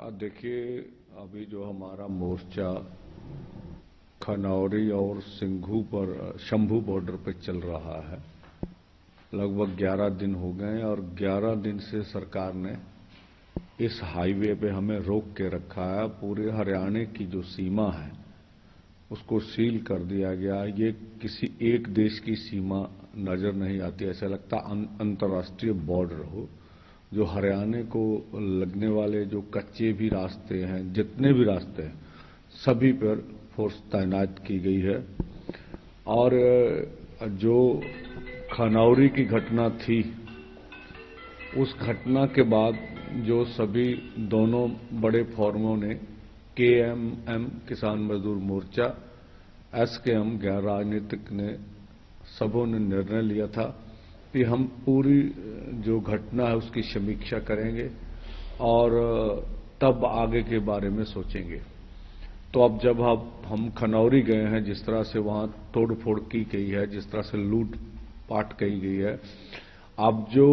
देखिए, अभी जो हमारा मोर्चा खनौरी और शंभू बॉर्डर पर चल रहा है, लगभग 11 दिन हो गए और 11 दिन से सरकार ने इस हाईवे पे हमें रोक के रखा है। पूरे हरियाणा की जो सीमा है उसको सील कर दिया गया। ये किसी एक देश की सीमा नजर नहीं आती, ऐसा लगता अंतर्राष्ट्रीय बॉर्डर हो। जो हरियाणा को लगने वाले जो कच्चे भी रास्ते हैं, जितने भी रास्ते हैं, सभी पर फोर्स तैनात की गई है। और जो खनौरी की घटना थी, उस घटना के बाद जो सभी दोनों बड़े फोरमों ने KMM किसान मजदूर मोर्चा, SKM गैर राजनीतिक ने सबों ने निर्णय लिया था कि हम पूरी जो घटना है उसकी समीक्षा करेंगे और तब आगे के बारे में सोचेंगे। तो अब जब हम खनौरी गए हैं, जिस तरह से वहां तोड़ फोड़ की गई है, जिस तरह से लूट पाट की गई है, अब जो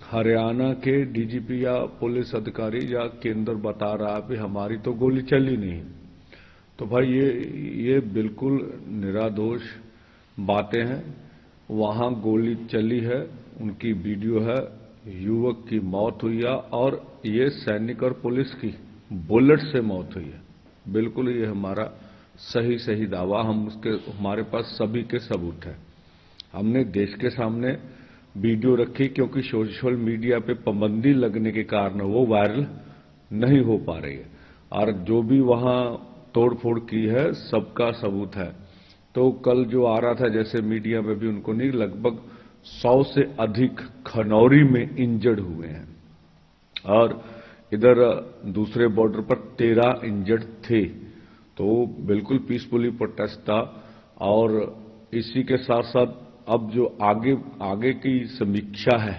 हरियाणा के DGP या पुलिस अधिकारी या केंद्र बता रहा है कि हमारी तो गोली चली नहीं, तो भाई ये बिल्कुल निरादोष बातें हैं। वहां गोली चली है, उनकी वीडियो है, युवक की मौत हुई है और ये सैनिक और पुलिस की बुलेट से मौत हुई है। बिल्कुल ये हमारा सही दावा, हमारे पास सभी के सबूत है। हमने देश के सामने वीडियो रखी, क्योंकि सोशल मीडिया पे पाबंदी लगने के कारण वो वायरल नहीं हो पा रही है। और जो भी वहां तोड़फोड़ की है सबका सबूत है। तो कल जो आ रहा था, जैसे मीडिया में भी उनको नहीं, लगभग 100 से अधिक खनौरी में इंजर्ड हुए हैं और इधर दूसरे बॉर्डर पर 13 इंजर्ड थे। तो बिल्कुल पीसफुली प्रोटेस्ट था। और इसी के साथ साथ अब जो आगे की समीक्षा है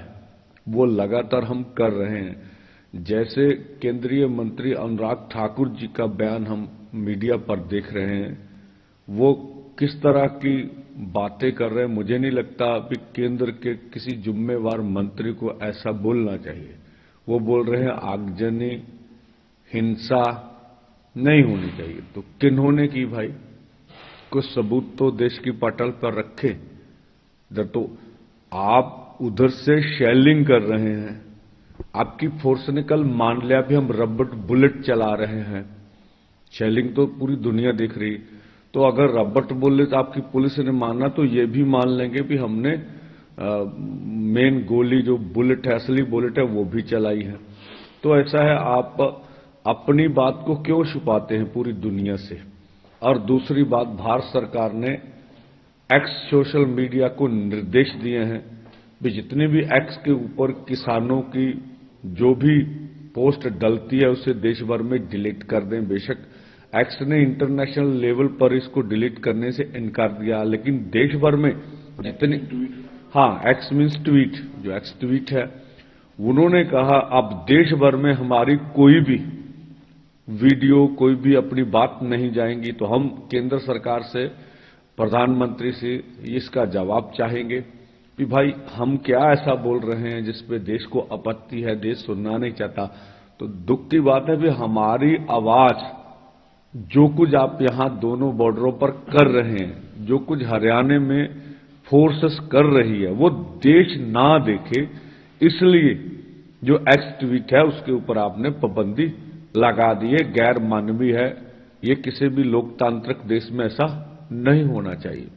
वो लगातार हम कर रहे हैं। जैसे केंद्रीय मंत्री अनुराग ठाकुर जी का बयान हम मीडिया पर देख रहे हैं, वो किस तरह की बातें कर रहे हैं। मुझे नहीं लगता कि केंद्र के किसी जिम्मेवार मंत्री को ऐसा बोलना चाहिए। वो बोल रहे हैं आगजनी, हिंसा नहीं होनी चाहिए। तो किन्होंने की भाई? कुछ सबूत तो देश की पटल पर रखे। इधर तो आप उधर से शेलिंग कर रहे हैं, आपकी फोर्स ने कल मान लिया भी हम रबट बुलेट चला रहे हैं। शेलिंग तो पूरी दुनिया देख रही। तो अगर रबट बुलेट आपकी पुलिस ने माना, तो ये भी मान लेंगे कि हमने मेन गोली जो बुलेट है, असली बुलेट है, वो भी चलाई है। तो ऐसा है, आप अपनी बात को क्यों छुपाते हैं पूरी दुनिया से? और दूसरी बात, भारत सरकार ने एक्स सोशल मीडिया को निर्देश दिए हैं कि जितने भी एक्स के ऊपर किसानों की जो भी पोस्ट डलती है उसे देश भर में डिलीट कर दें। बेशक एक्स ने इंटरनेशनल लेवल पर इसको डिलीट करने से इनकार दिया, लेकिन देश भर में जितने एक्स मीन्स ट्वीट, जो एक्स ट्वीट है, उन्होंने कहा अब देश भर में हमारी कोई भी वीडियो, कोई भी अपनी बात नहीं जाएंगी। तो हम केंद्र सरकार से, प्रधानमंत्री से इसका जवाब चाहेंगे कि भाई हम क्या ऐसा बोल रहे हैं जिसपे देश को आपत्ति है, देश सुनना नहीं चाहता। तो दुख की बात है कि हमारी आवाज, जो कुछ आप यहां दोनों बॉर्डरों पर कर रहे हैं, जो कुछ हरियाणा में फोर्सेस कर रही है, वो देश ना देखे, इसलिए जो एक्स ट्वीट है उसके ऊपर आपने पाबंदी लगा दी है। गैर मानवीय है। ये किसी भी लोकतांत्रिक देश में ऐसा नहीं होना चाहिए।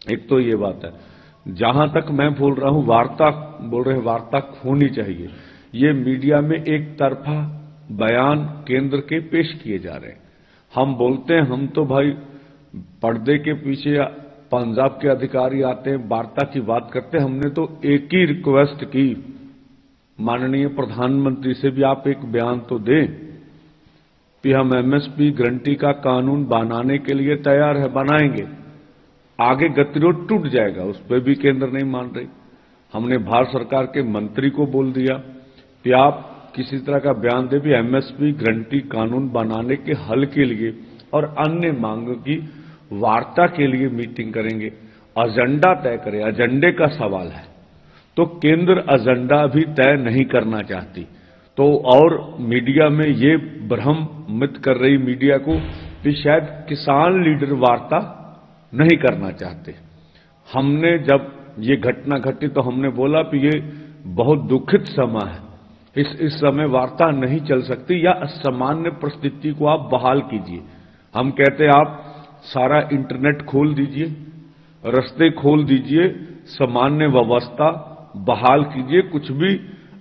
एक तो ये बात है। जहां तक मैं बोल रहा हूं, वार्ता होनी चाहिए। ये मीडिया में एक तरफा बयान केंद्र के पेश किए जा रहे हैं। हम बोलते हैं, हम तो भाई पर्दे के पीछे पंजाब के अधिकारी आते हैं, वार्ता की बात करते हैं। हमने तो एक ही रिक्वेस्ट की माननीय प्रधानमंत्री से भी, आप एक बयान तो दें कि हम MSP गारंटी का कानून बनाने के लिए तैयार है, बनाएंगे। आगे गतिरोध टूट जाएगा, उस पर भी केंद्र नहीं मान रही। हमने भारत सरकार के मंत्री को बोल दिया कि आप किसी तरह का बयान दे भी MSP गारंटी कानून बनाने के हल के लिए और अन्य मांगों की वार्ता के लिए मीटिंग करेंगे। एजेंडा तय करें, एजेंडे का सवाल है। तो केंद्र एजेंडा भी तय नहीं करना चाहती। तो और मीडिया में ये भ्रमित कर रही मीडिया को कि शायद किसान लीडर वार्ता नहीं करना चाहते। हमने जब ये घटना घटी तो हमने बोला कि ये बहुत दुखित समय है, इस समय वार्ता नहीं चल सकती, या सामान्य परिस्थिति को आप बहाल कीजिए। हम कहते आप सारा इंटरनेट खोल दीजिए, रास्ते खोल दीजिए, सामान्य व्यवस्था बहाल कीजिए, कुछ भी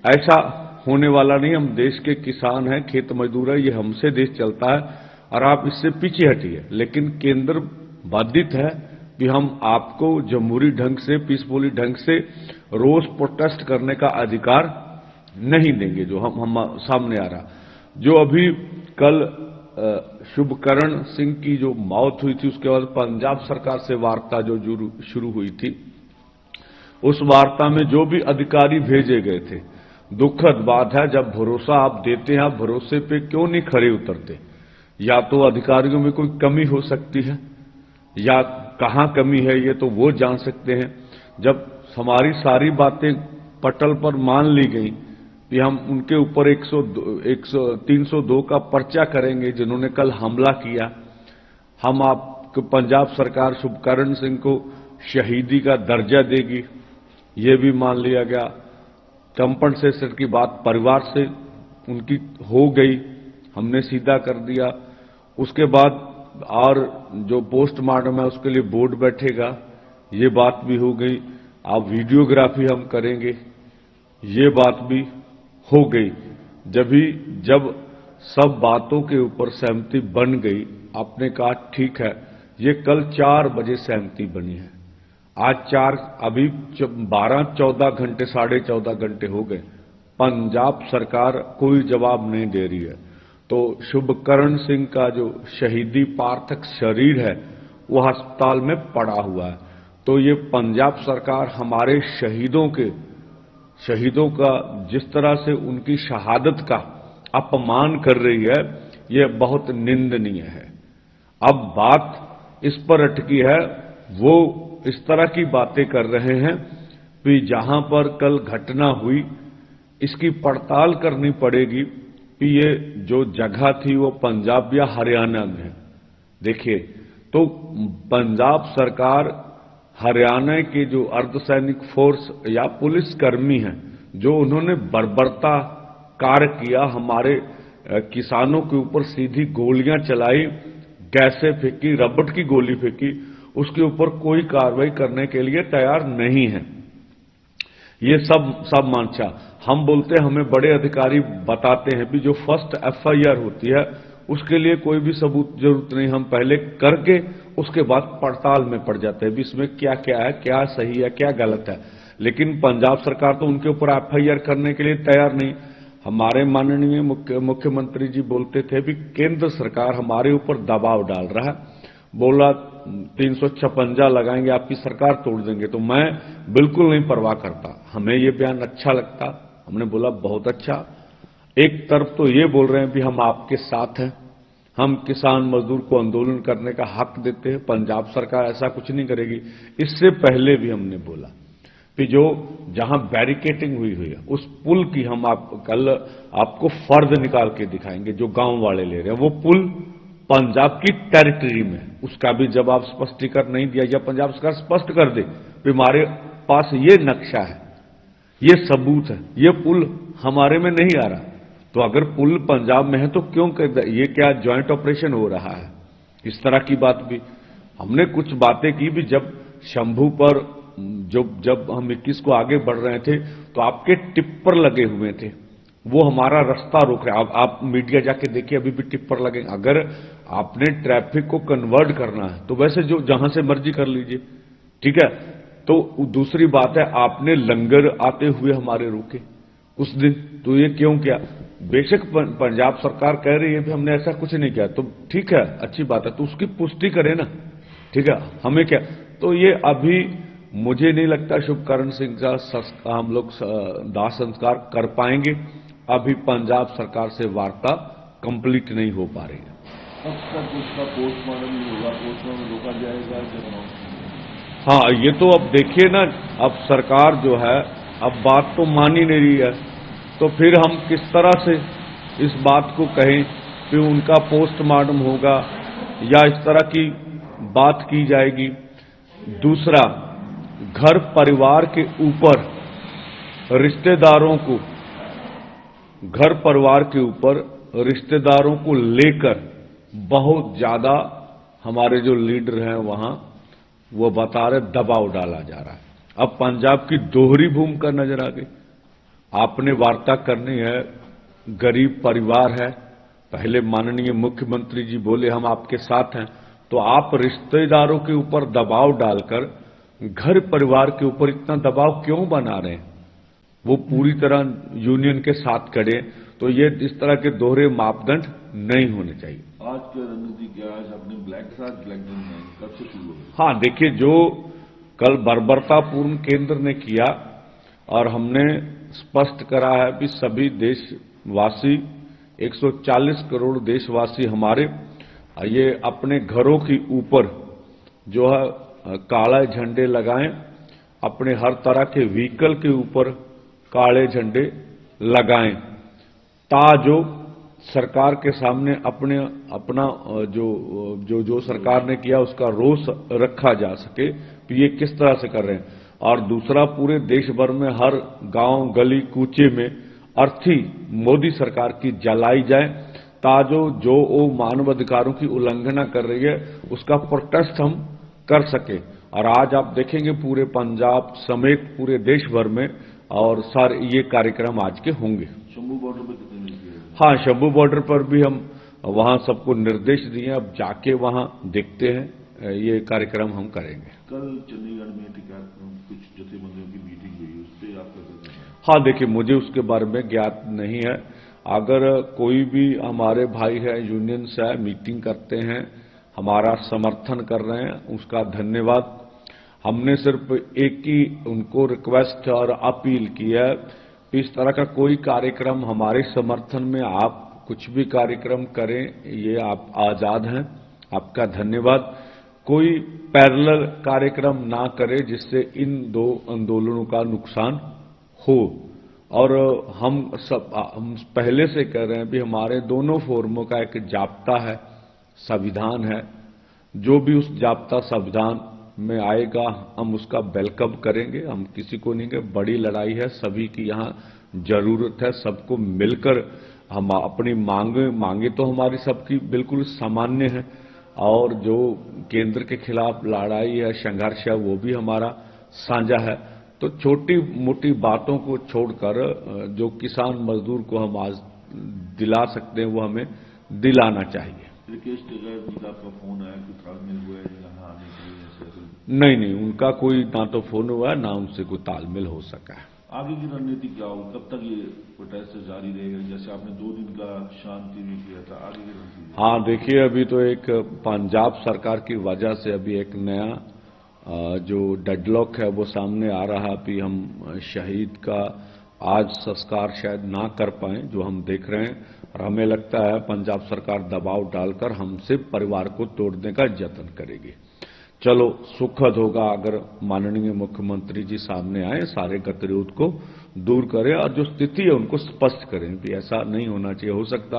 ऐसा होने वाला नहीं। हम देश के किसान हैं, खेत मजदूर हैं, ये हमसे देश चलता है और आप इससे पीछे हटिए। लेकिन केंद्र बाधित है कि हम आपको जमहूरी ढंग से, पीसफुली ढंग से रोज प्रोटेस्ट करने का अधिकार नहीं देंगे, जो हम सामने आ रहा। जो अभी कल शुभकरण सिंह की जो मौत हुई थी, उसके बाद पंजाब सरकार से वार्ता जो शुरू हुई थी, उस वार्ता में जो भी अधिकारी भेजे गए थे, दुखद बात है, जब भरोसा आप देते हैं, आप भरोसे पे क्यों नहीं खरे उतरते? या तो अधिकारियों में कोई कमी हो सकती है, या कहां कमी है ये तो वो जान सकते हैं। जब हमारी सारी बातें पटल पर मान ली गई कि हम उनके ऊपर 302 का पर्चा करेंगे जिन्होंने कल हमला किया, हम आपको पंजाब सरकार शुभकरण सिंह को शहीदी का दर्जा देगी, ये भी मान लिया गया। कंपनसेशन की बात परिवार से उनकी हो गई, हमने सीधा कर दिया। उसके बाद और जो पोस्टमार्टम है उसके लिए बोर्ड बैठेगा, ये बात भी हो गई। अब वीडियोग्राफी हम करेंगे, ये बात भी हो गई। जब सब बातों के ऊपर सहमति बन गई, आपने कहा ठीक है, ये कल 4 बजे सहमति बनी है। आज अभी 12-14 घंटे, 14.5 घंटे हो गए, पंजाब सरकार कोई जवाब नहीं दे रही है। तो शुभकरण सिंह का जो शहीदी पार्थक शरीर है वो अस्पताल में पड़ा हुआ है। तो ये पंजाब सरकार हमारे शहीदों का जिस तरह से उनकी शहादत का अपमान कर रही है, ये बहुत निंदनीय है। अब बात इस पर अटकी है, वो इस तरह की बातें कर रहे हैं कि जहां पर कल घटना हुई इसकी पड़ताल करनी पड़ेगी कि ये जो जगह थी वो पंजाब या हरियाणा में है। देखिए, तो पंजाब सरकार हरियाणा के जो अर्धसैनिक फोर्स या पुलिसकर्मी हैं, जो उन्होंने बर्बरता कार्य किया, हमारे किसानों के ऊपर सीधी गोलियां चलाई, गैसें फेंकी, रबड़ की गोली फेंकी, उसके ऊपर कोई कार्रवाई करने के लिए तैयार नहीं है। ये सब मानचा हम बोलते हैं, हमें बड़े अधिकारी बताते हैं भी जो फर्स्ट FIR होती है उसके लिए कोई भी सबूत जरूरत नहीं, हम पहले करके उसके बाद पड़ताल में पड़ जाते हैं भी इसमें क्या क्या है, क्या सही है, क्या गलत है। लेकिन पंजाब सरकार तो उनके ऊपर FIR करने के लिए तैयार नहीं। हमारे माननीय मुख्यमंत्री जी बोलते थे भी केंद्र सरकार हमारे ऊपर दबाव डाल रहा है, बोला 356 लगाएंगे, आपकी सरकार तोड़ देंगे। तो मैं बिल्कुल नहीं परवाह करता, हमें ये बयान अच्छा लगता, हमने बोला बहुत अच्छा। एक तरफ तो ये बोल रहे हैं भी हम आपके साथ हैं, हम किसान मजदूर को आंदोलन करने का हक देते हैं, पंजाब सरकार ऐसा कुछ नहीं करेगी। इससे पहले भी हमने बोला कि जो जहां बैरिकेटिंग हुई है उस पुल की हम कल आपको फर्द निकाल के दिखाएंगे, जो गांव वाले ले रहे हैं, वो पुल पंजाब की टेरिटरी में, उसका भी जवाब स्पष्टीकरण नहीं दिया, या पंजाब सरकार स्पष्ट कर दे कि हमारे पास ये नक्शा है, ये सबूत है, ये पुल हमारे में नहीं आ रहा। तो अगर पुल पंजाब में है तो क्यों ये क्या ज्वाइंट ऑपरेशन हो रहा है? इस तरह की बात भी हमने कुछ बातें की भी। जब शंभू पर जब हम 21 को आगे बढ़ रहे थे तो आपके टिप्पर लगे हुए थे, वो हमारा रास्ता रोक रहे हैं। आप मीडिया जाके देखिए, अभी भी टिप्पर लगे। अगर आपने ट्रैफिक को कन्वर्ट करना है तो वैसे जो जहां से मर्जी कर लीजिए, ठीक है। तो दूसरी बात है, आपने लंगर आते हुए हमारे रोके उस दिन, तो ये क्यों किया? बेशक पंजाब सरकार कह रही है कि हमने ऐसा कुछ नहीं किया, तो ठीक है, अच्छी बात है, तो उसकी पुष्टि करें ना, ठीक है, हमें क्या। तो ये अभी मुझे नहीं लगता शुभकरण सिंह का हम लोग दाह संस्कार कर पाएंगे। अभी पंजाब सरकार से वार्ता कंप्लीट नहीं हो पा रही है। अब तक उसका पोस्टमार्टम नहीं होगा, पोस्टमार्टम रोका जाएगा। हाँ, ये तो अब देखिए ना, अब सरकार जो है अब बात तो मान ही नहीं रही है। तो फिर हम किस तरह से इस बात को कहें कि उनका पोस्टमार्टम होगा या इस तरह की बात की जाएगी। दूसरा, घर परिवार के ऊपर रिश्तेदारों को, घर परिवार के ऊपर रिश्तेदारों को लेकर बहुत ज्यादा हमारे जो लीडर हैं वहां वो बता रहे दबाव डाला जा रहा है। अब पंजाब की दोहरी भूमिका नजर आ गई। आपने वार्ता करनी है, गरीब परिवार है, पहले माननीय मुख्यमंत्री जी बोले हम आपके साथ हैं, तो आप रिश्तेदारों के ऊपर दबाव डालकर घर परिवार के ऊपर इतना दबाव क्यों बना रहे हैं? वो पूरी तरह यूनियन के साथ खड़े, तो ये इस तरह के दोहरे मापदंड नहीं होने चाहिए। आज की रणनीति क्या है? आपने ब्लैक साथ ब्लैक कब से शुरू हो? हाँ, देखिए, जो कल बर्बरतापूर्ण केंद्र ने किया और हमने स्पष्ट करा है कि सभी देशवासी, 140 करोड़ देशवासी हमारे, ये अपने घरों के ऊपर जो है काले झंडे लगाएं, अपने हर तरह के व्हीकल के ऊपर काले झंडे लगाएं, ताजो सरकार के सामने अपना जो सरकार ने किया उसका रोष रखा जा सके कि ये किस तरह से कर रहे हैं। और दूसरा, पूरे देश भर में हर गांव गली कूचे में अर्थी मोदी सरकार की जलाई जाए, ताजो जो वो मानवाधिकारों की उल्लंघना कर रही है उसका प्रोटेस्ट हम कर सके। और आज आप देखेंगे पूरे पंजाब समेत पूरे देश भर में और सारे ये कार्यक्रम आज के होंगे। शंभू बॉर्डर पर कितने लोग? हाँ, शंभू बॉर्डर पर भी हम वहां सबको निर्देश दिए, अब जाके वहां देखते हैं, ये कार्यक्रम हम करेंगे। कल चंडीगढ़ में कुछ जथेबंदियों की मीटिंग हुई, उस पर आपका क्या कहना है? हाँ, देखिए, मुझे उसके बारे में ज्ञात नहीं है। अगर कोई भी हमारे भाई है यूनियन से है, मीटिंग करते हैं, हमारा समर्थन कर रहे हैं, उसका धन्यवाद। हमने सिर्फ एक ही उनको रिक्वेस्ट और अपील की है, इस तरह का कोई कार्यक्रम हमारे समर्थन में, आप कुछ भी कार्यक्रम करें, ये आप आजाद हैं, आपका धन्यवाद। कोई पैरेलल कार्यक्रम ना करे जिससे इन दो आंदोलनों का नुकसान हो। और हम पहले से कह रहे हैं कि हमारे दोनों फोरमों का एक जाब्ता है, संविधान है, जो भी उस जाब्ता संविधान में आएगा हम उसका वेलकम करेंगे। हम किसी को नहीं कहेंगे, बड़ी लड़ाई है, सभी की यहाँ जरूरत है, सबको मिलकर हम अपनी मांगे तो हमारी सबकी बिल्कुल सामान्य है, और जो केंद्र के खिलाफ लड़ाई है, संघर्ष है, वो भी हमारा साझा है। तो छोटी मोटी बातों को छोड़कर जो किसान मजदूर को हम आज दिला सकते हैं वो हमें दिलाना चाहिए। रिकेश टिकैत जी का आपका फोन आया कि तालमेल हुआ है यहाँ आने के लिए? नहीं, उनका कोई ना तो फोन हुआ है, ना उनसे कोई तालमेल हो सका है। आगे की रणनीति क्या हो? कब तक ये प्रोटेस्ट जारी रहेगा? जैसे आपने 2 दिन का शांति भी किया था, आगे की रणनीति? हाँ, देखिए, अभी तो एक पंजाब सरकार की वजह से अभी एक नया जो डेडलॉक है वो सामने आ रहा, कि हम शहीद का आज संस्कार शायद ना कर पाए, जो हम देख रहे हैं। और हमें लगता है पंजाब सरकार दबाव डालकर हमसे परिवार को तोड़ने का यत्न करेगी। चलो, सुखद होगा अगर माननीय मुख्यमंत्री जी सामने आए, सारे गतिरोध को दूर करें और जो स्थिति है उनको स्पष्ट करें कि ऐसा नहीं होना चाहिए। हो सकता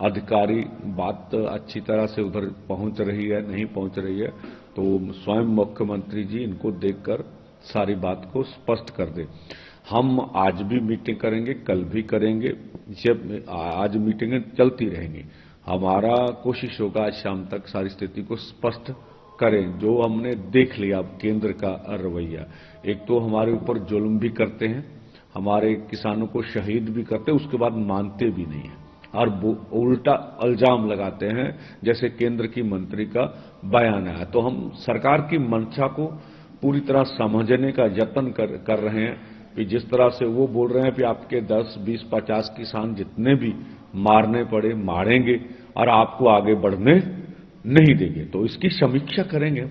अधिकारी बात अच्छी तरह से उधर पहुंच रही है, नहीं पहुंच रही है, तो स्वयं मुख्यमंत्री जी इनको देखकर सारी बात को स्पष्ट कर दें। हम आज भी मीटिंग करेंगे, कल भी करेंगे, आज मीटिंगें चलती रहेंगी। हमारा कोशिश होगा आज शाम तक सारी स्थिति को स्पष्ट करें। जो हमने देख लिया अब केंद्र का रवैया, एक तो हमारे ऊपर जुल्म भी करते हैं, हमारे किसानों को शहीद भी करते हैं, उसके बाद मानते भी नहीं है और उल्टा इल्जाम लगाते हैं, जैसे केंद्र की मंत्री का बयान है। तो हम सरकार की मंशा को पूरी तरह समझने का यत्न कर रहे हैं कि जिस तरह से वो बोल रहे हैं कि आपके 10, 20, 50 किसान जितने भी मारने पड़े मारेंगे और आपको आगे बढ़ने नहीं देंगे, तो इसकी समीक्षा करेंगे।